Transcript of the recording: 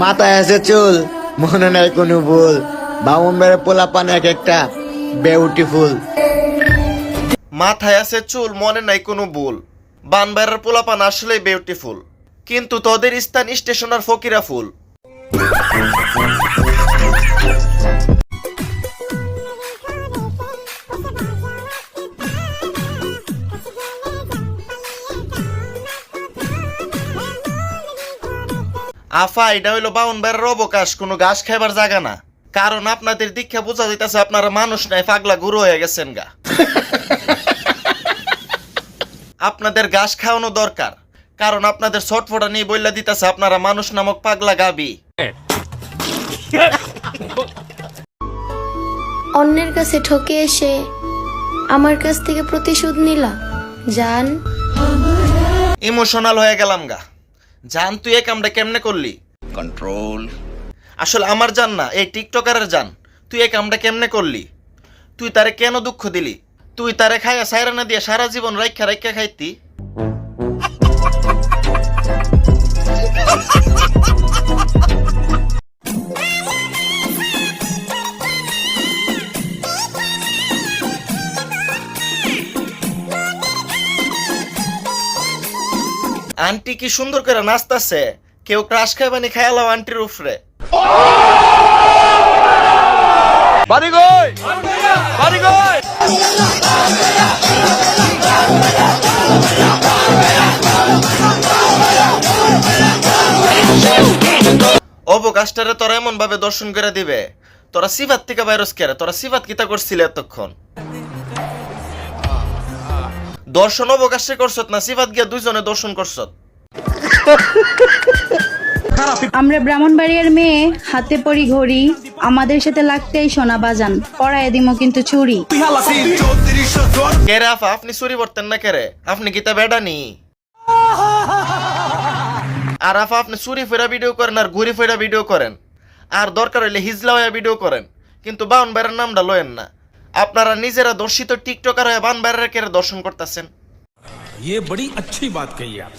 মাথায় আছে চুল, মনে নাই কোনো ভুল, বামুন বেড়ে পোলা পান এক একটা বিউটিফুল। মাথায় আছে চুল, মনে নাই কোনো ভুল, বানবাড়ার পোলাপান আসলেই বিউটিফুল, কিন্তু তোদের স্থান স্টেশন আর ফকিরা ফুল। আফা, এটা হইলো বাউনবাড়ির অবকাশ, কোনো ঘাস খাইবার জায়গা না। কারণ আপনাদের দীক্ষা বোঝা যাইতেছে আপনারা মানুষ নাই, পাগলা গুরু হয়ে গেছেন গা। আপনাদের ঘাস খাওয়ানো দরকার, কারণ আপনাদের ছটফটা নিয়ে বইলা দিতেছে আপনারা মানুষ নামক পাগলা গাবি। অন্যের কাছে ঠকে এসে আমার কাছ থেকে প্রতিশোধ নিলা জান। ইমোশনাল হয়ে গেলাম গা। জান, তুই এই কামটা কেমনে করলি? कंट्रोल। আসলে আমার জান না, এই টিকটকারের জান, তুই এই কামটা কেমনে করলি? তুই তারে কেন দুঃখ দিলি? তুই তারে খাইয়া সাইরা না দিয়ে সারা জীবন রাইখা রাইখা খাইতি। আন্টি কি সুন্দর করে নাচতাছে, কেউ ক্রাশ খাইবানি খায়ালাও আন্টির উপরে। बारी गोय, बारी गोय। অবকাশটারে তোরা এমন ভাবে দর্শন করে দিবে, তোরা সিফাত থেকে ভাইরাস কেরে, তোরা সিফাত কিতা করছিলে এতক্ষণ? দর্শন অবকাশে করছত না সিফাত গিয়া দুইজনে দর্শন করছত। আমরা ব্রাহ্মণবাড়িয়ার মেয়ে, হাতে পরি ঘড়ি, আমাদের সাথে লাগতেই সোনা বাজান, পড়ায় দিমো কিন্তু চুরি। কেরে আফা, আপনি চুরি করতেন না কেরে? আপনি কিতা বেডানি? আর আফা, আপনি চুরি ফেরা ভিডিও করেন আর ঘুরি ফেরা ভিডিও করেন, আর দরকার হইলে হিজলা হয়ে ভিডিও করেন, কিন্তু বাউনবাড়ির নামটা লয়েন না। আপনারা নিজেরা দর্শিত টিকটকার হয়ে বাউনবাড়ির কেরে দর্শন করতেছেন। ये बड़ी अच्छी बात कही आप।